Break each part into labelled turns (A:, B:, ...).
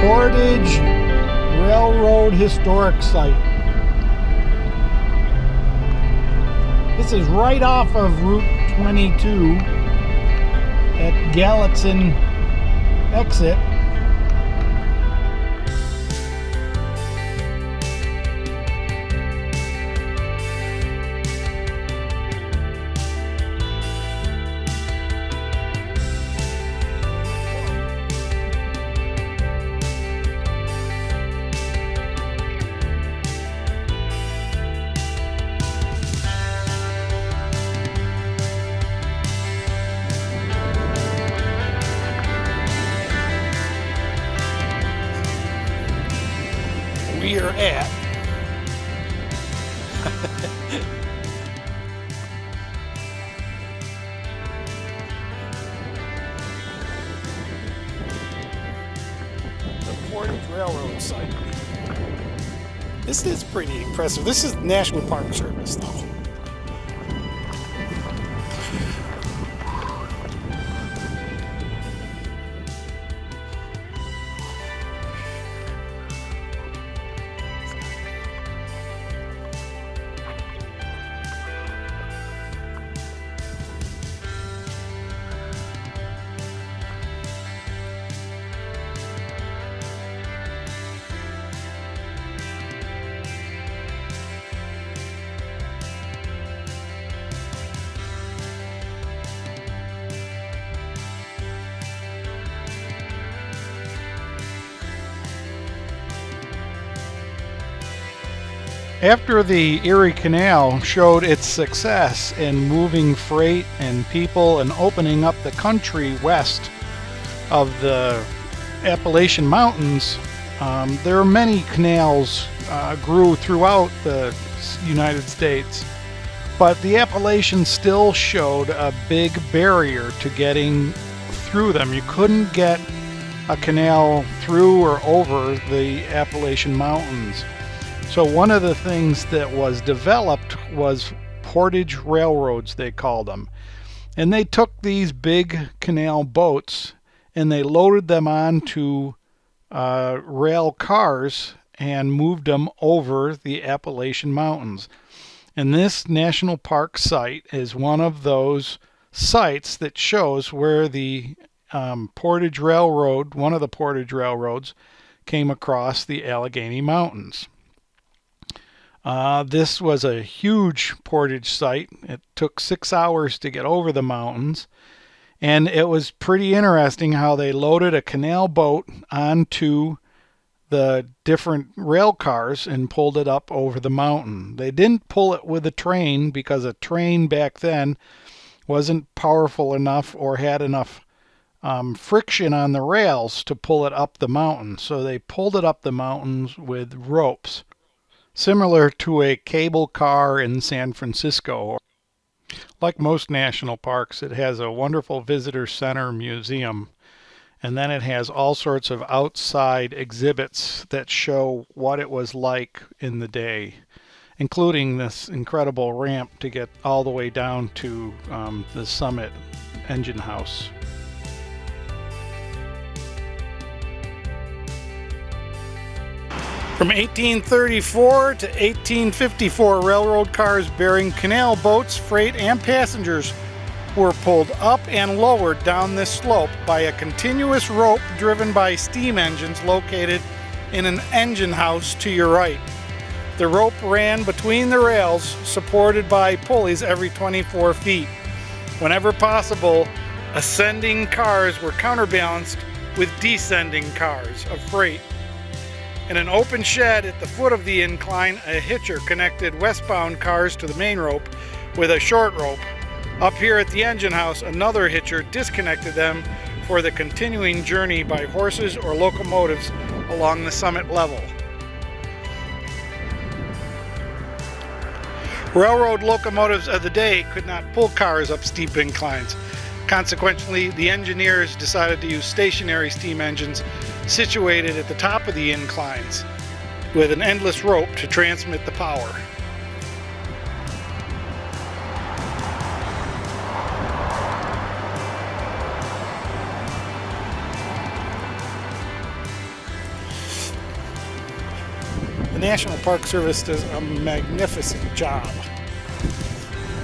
A: Portage Railroad Historic Site. This is right off of Route 22 at Gallatin exit. We are at the Portage Railroad site. This is pretty impressive. This is National Park Service though. After the Erie Canal showed its success in moving freight and people and opening up the country west of the Appalachian Mountains, there are many canals grew throughout the United States, but the Appalachians still showed a big barrier to getting through them. You couldn't get a canal through or over the Appalachian Mountains. So one of the things that was developed was Portage Railroads, they called them. And they took these big canal boats and they loaded them onto rail cars and moved them over the Appalachian Mountains. And this national park site is one of those sites that shows where the Portage Railroad, one of the Portage Railroads, came across the Allegheny Mountains. This was a huge portage site. It took 6 hours to get over the mountains, and it was pretty interesting how they loaded a canal boat onto the different rail cars and pulled it up over the mountain. They didn't pull it with a train because a train back then wasn't powerful enough or had enough friction on the rails to pull it up the mountain. So they pulled it up the mountains with ropes, similar to a cable car in San Francisco. Like most national parks, it has a wonderful visitor center museum, and then it has all sorts of outside exhibits that show what it was like in the day, including this incredible ramp to get all the way down to the Summit engine house. From 1834 to 1854, railroad cars bearing canal boats, freight, and passengers were pulled up and lowered down this slope by a continuous rope driven by steam engines located in an engine house to your right. The rope ran between the rails, supported by pulleys every 24 feet. Whenever possible, ascending cars were counterbalanced with descending cars of freight. In an open shed at the foot of the incline, a hitcher connected westbound cars to the main rope with a short rope. Up here at the engine house, another hitcher disconnected them for the continuing journey by horses or locomotives along the summit level. Railroad locomotives of the day could not pull cars up steep inclines. Consequently, the engineers decided to use stationary steam engines situated at the top of the inclines with an endless rope to transmit the power. The National Park Service does a magnificent job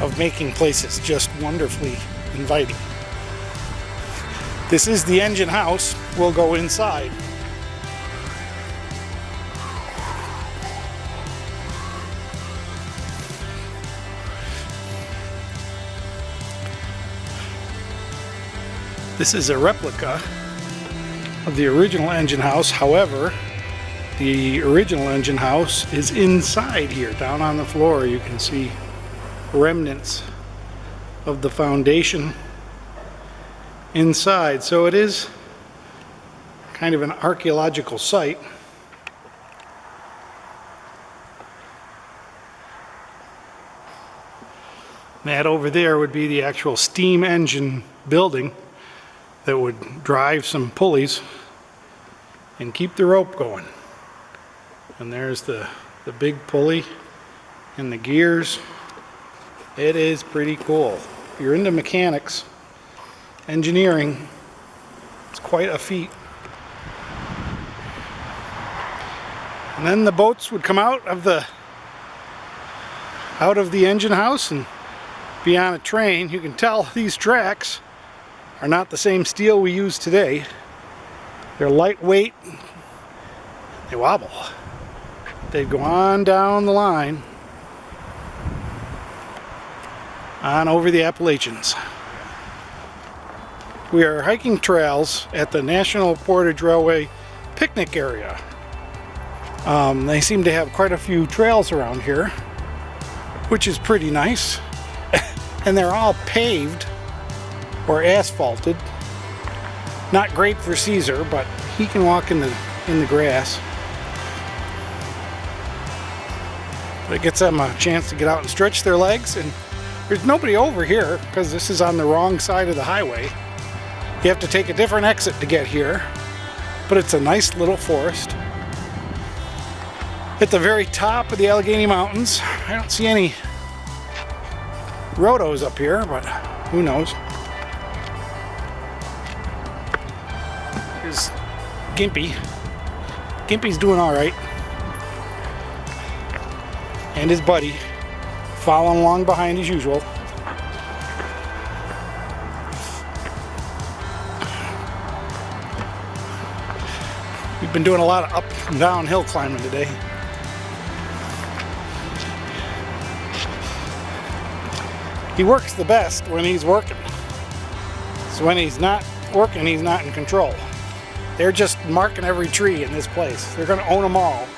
A: of making places just wonderfully inviting. This is the engine house. We'll go inside. This is a replica of the original engine house. However, the original engine house is inside here. Down on the floor you can see remnants of the foundation inside. So it is kind of an archaeological site. That over there would be the actual steam engine building that would drive some pulleys and keep the rope going. And there's the big pulley and the gears. It is pretty cool. If you're into mechanics, engineering, it's quite a feat. And then the boats would come out of the engine house and be on a train. You can tell these tracks are not the same steel we use today. They're lightweight. They wobble. They go on down the line on over the Appalachians. We are hiking trails at the National Portage Railway picnic area. They seem to have quite a few trails around here, which is pretty nice. And they're all paved or asphalted. Not great for Caesar, but he can walk in the grass. But it gets them a chance to get out and stretch their legs. And there's nobody over here because this is on the wrong side of the highway. You have to take a different exit to get here. But it's a nice little forest. At the very top of the Allegheny Mountains, I don't see any rotos up here, but who knows. Here's Gimpy. Gimpy's doing all right. And his buddy following along behind as usual. We've been doing a lot of up and down hill climbing today. He works the best when he's working. So when he's not working, he's not in control. They're just marking every tree in this place. They're going to own them all.